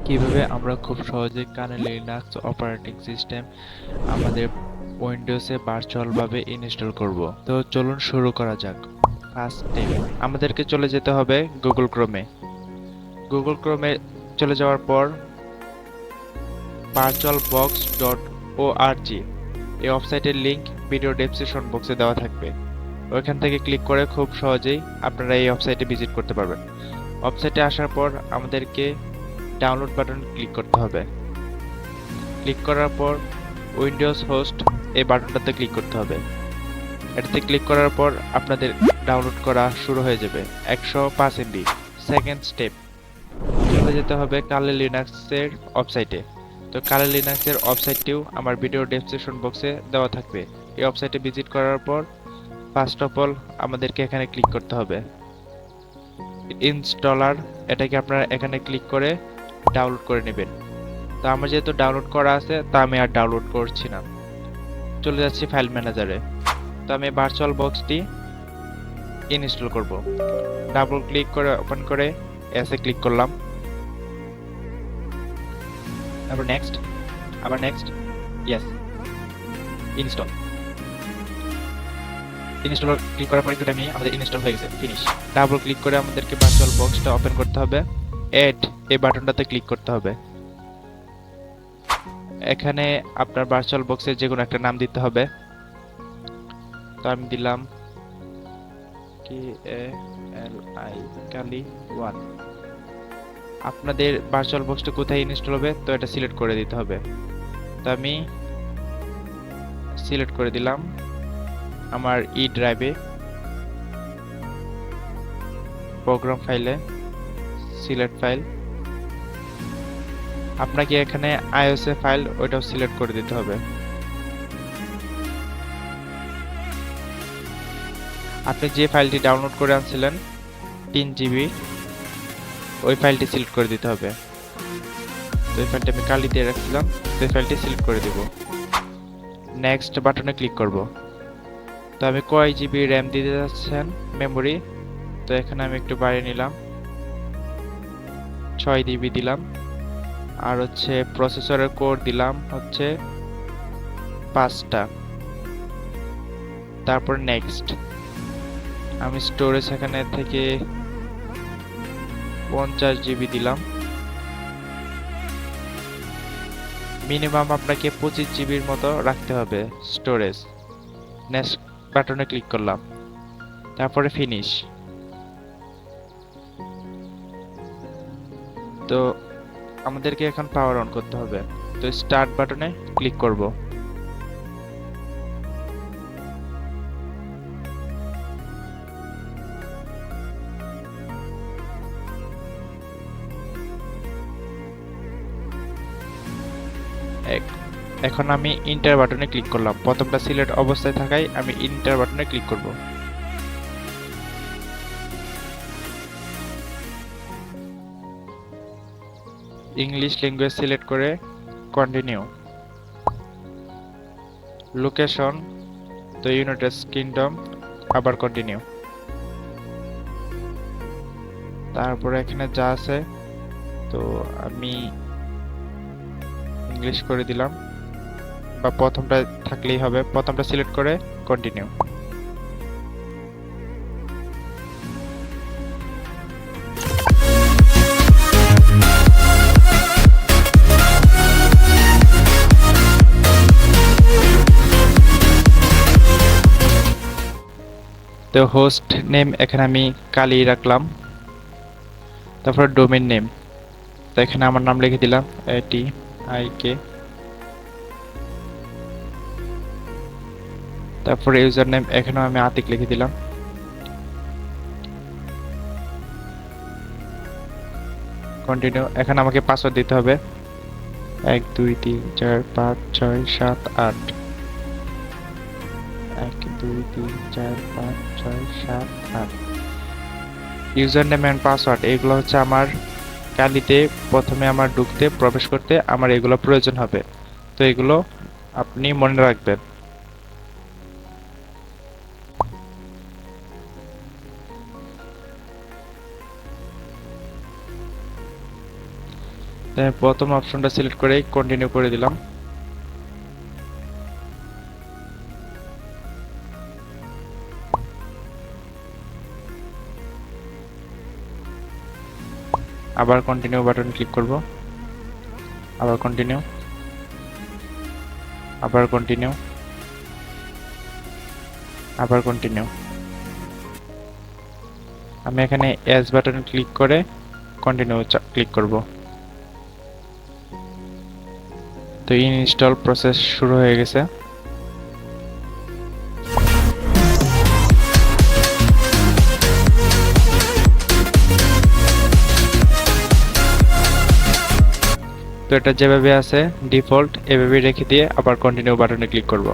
কিভাবে আমরা খুব সহজে কানে লিনাক্স অপারেটিং সিস্টেম আমাদের উইন্ডোজে ভার্চুয়ালভাবে ইনস্টল করব। তো চলুন শুরু করা যাক। ফার্স্ট স্টেপ, আমাদেরকে চলে যেতে হবে গুগল ক্রোমে। গুগল ক্রোমে চলে যাওয়ার পর virtualbox.org এই ওয়েবসাইটের লিংক ভিডিও ডেসক্রিপশন বক্সে দেওয়া থাকবে। ওইখান থেকে ক্লিক করে খুব সহজেই আপনারা এই ওয়েবসাইটে ভিজিট করতে পারবেন। ওয়েবসাইটে আসার পর আমাদেরকে ডাউনলোড বাটন ক্লিক করতে হবে। ক্লিক করার পর উইন্ডোজ হোস্ট এই বাটনটাতে ক্লিক করতে হবে। এটাতে ক্লিক করার পর আপনাদের ডাউনলোড করা শুরু হয়ে যাবে 105 এমবি। সেকেন্ড স্টেপ, চলে যেতে হবে কালি লিনাক্সের ওয়েবসাইটে। তো কালি লিনাক্সের ওয়েবসাইটটিও আমার ভিডিও ডেসক্রিপশন বক্সে দেওয়া থাকবে। এই ওয়েবসাইটে ভিজিট করার পর ফার্স্ট অফ অল আমাদেরকে এখানে ক্লিক করতে হবে ইনস্টলার। এটাকে আপনারা এখানে ক্লিক করে ডাউনলোড করে নেবেন। তো আমার যেহেতু ডাউনলোড করা আছে তা আমি আর ডাউনলোড করছি না, চলে যাচ্ছি ফাইল ম্যানেজারে। তো আমি ভার্চুয়াল বক্সটি ইনস্টল করব। ডাবল ক্লিক করে ওপেন করে এসে ক্লিক করলাম, তারপর নেক্সট, আবার next, yes, install. Install click করার পর একটু টাইমে আমাদের ইনস্টল হয়ে গেছে, ফিনিশ। ডাবল ক্লিক করে আমাদেরকে ভার্চুয়াল বক্সটা ওপেন করতে হবে। এড এই বাটনটাতে ক্লিক করতে হবে। এখানে আপনার ভার্চুয়াল বক্সের যে কোনো একটা নাম দিতে হবে। তো আমি দিলাম KALI কালি 1। আপনাদের ভার্চুয়াল বক্সটা কোথায় ইনস্টল হবে তো এটা সিলেক্ট করে দিতে হবে। তো আমি সিলেক্ট করে দিলাম আমার ই ড্রাইভে, প্রোগ্রাম ফাইলে, সিলেক্ট ফাইল। আপনাকে এখানে iOS এ ফাইল ওইটাও সিলেক্ট করে দিতে হবে। আপনি যে ফাইলটি ডাউনলোড করে আনছিলেন 3 GB, ওই ফাইলটি সিলেক্ট করে দিতে হবে। তো এই ফাইলটা আমি কালি দিয়ে রাখছিলাম, তো এই ফাইলটি সিলেক্ট করে দেব। নেক্সট বাটনে ক্লিক করব। তো আমি কয় জিবি র্যাম দিতে যাচ্ছেন মেমোরি, তো এখানে আমি একটু বাড়িয়ে নিলাম, 6 GB দিলাম। আর হচ্ছে প্রসেসরের কোর দিলাম হচ্ছে 5টা। তারপর নেক্সট, আমি স্টোরেজ এখানে থেকে 50 GB দিলাম। মিনিমাম আপনাকে 25 GB মতো রাখতে হবে স্টোরেজ। নেক্সট বাটনে ক্লিক করলাম, তারপরে ফিনিশ। তো আমাদেরকে এখন পাওয়ার অন করতে হবে। তো স্টার্ট বাটনে ক্লিক করব। এখন আমি ইন্টার বাটনে ক্লিক করলাম। প্রথমটা সিলেক্ট অবস্থায় থাকায় আমি ইন্টার বাটনে ক্লিক করব। ইংলিশ ল্যাঙ্গুয়েজ সিলেক্ট করে কন্টিনিউ। লোকেশন তো ইউনাইটেড কিংডম, আবার কন্টিনিউ। তারপরে এখানে যা আছে তো আমি ইংলিশ করে দিলাম, বা প্রথমটা থাকলেই হবে, প্রথমটা সিলেক্ট করে কন্টিনিউ। তো হোস্ট নেম এখানে আমি কালি রাখলাম। তারপর ডোমেইন নেম, তো এখানে আমার নাম লিখে দিলাম ATIK। তারপরে ইউজার নেম এখানেও আমি আতিক লিখে দিলাম। কন্টিনিউ। এখানে আমাকে পাসওয়ার্ড দিতে হবে 1 2 3 4 5 6 7 8। 1 2 3 4 5 6 7 8। ইউজার নেম এন্ড পাসওয়ার্ড এগুলো হচ্ছে আমার কালিতে প্রথমে আমার ঢুকতে প্রবেশ করতে আমার এগুলো প্রয়োজন হবে। তো এগুলো আপনি মনে রাখবেন। তাই প্রথম অপশনটা সিলেক্ট করে কন্টিনিউ করে দিলাম। আবার কন্টিনিউ বাটন ক্লিক করব, আবার কন্টিনিউ, আবার কন্টিনিউ, আবার কন্টিনিউ। আমি এখানে এস বাটন ক্লিক করে কন্টিনিউ ক্লিক করব। তো ইনস্টল প্রসেস শুরু হয়ে গেছে। তো এটা যেভাবে আছে ডিফল্ট এভাবে রেখে দিয়ে আবার কন্টিনিউ বাটনে ক্লিক করব।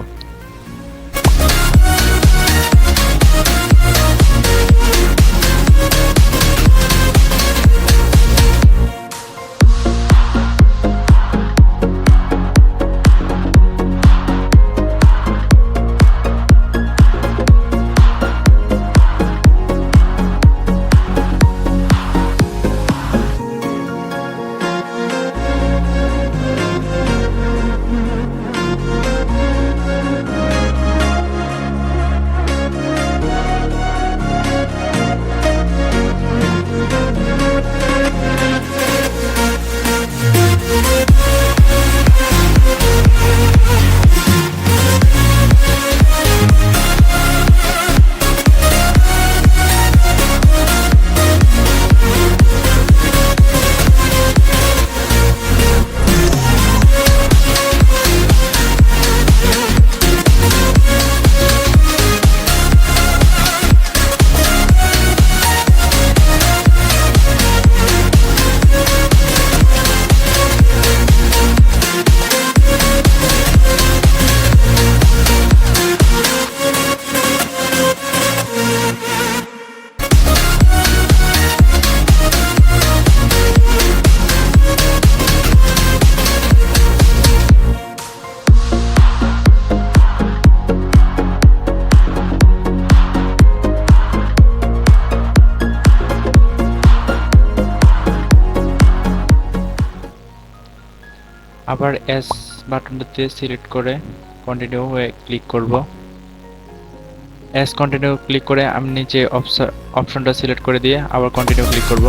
আবার এস বাটনটাতে সিলেক্ট করে কন্টিনিউ হয়ে ক্লিক করব। এস কন্টিনিউ ক্লিক করে আমি নিচে অপশনটা সিলেক্ট করে দিয়ে আবার কন্টিনিউ ক্লিক করব।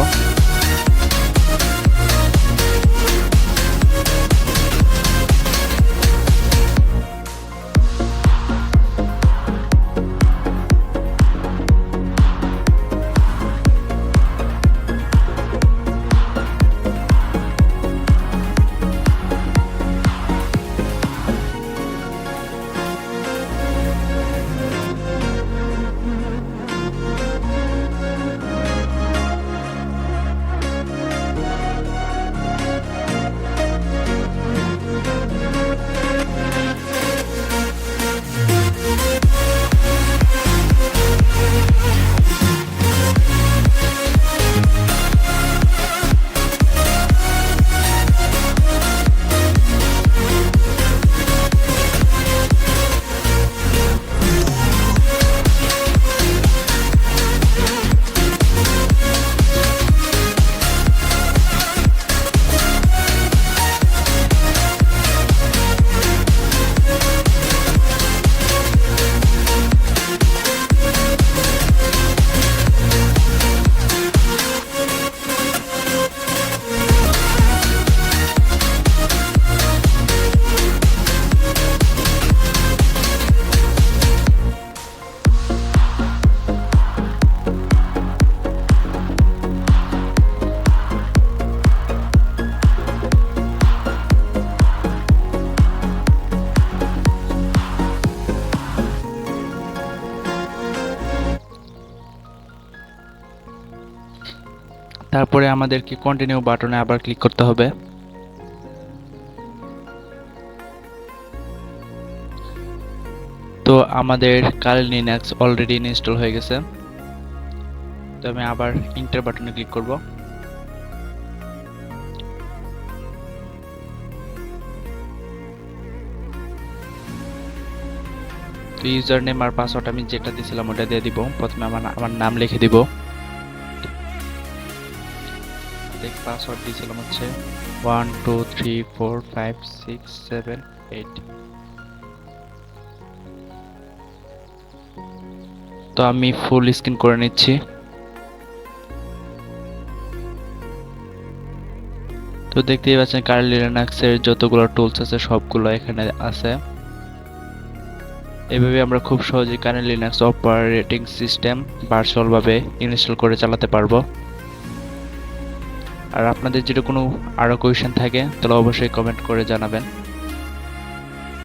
তারপরে আমাদেরকে কন্টিনিউ বাটনে আবার ক্লিক করতে হবে। তো আমাদের কালি লিনাক্স অলরেডি ইনস্টল হয়ে গেছে। তো আমি আবার ইন্টার বাটনে ক্লিক করব। তো ইউজার নেম আর পাসওয়ার্ড আমি যেটা দিয়েছিলাম ওটা দিয়ে দিব। প্রথমে আমার নাম লিখে দিব। পাসওয়ার্ড দিয়েছিলাম হচ্ছে 1 2 3 4 5 6 7 8। তো আমি ফুল স্ক্রিন করে নিচ্ছি। তো দেখতেই পাচ্ছেন কার্লি লিনাক্সের যতগুলো টুলস আছে সবগুলো এখানে আছে। এভাবে আমরা খুব সহজেই Kali Linux operating system virtual ভাবে ইনস্টল করে চালাতে পারবো। আর আপনাদের যদি কোনো আরো কোয়েশ্চেন থাকে তাহলে অবশ্যই কমেন্ট করে জানাবেন।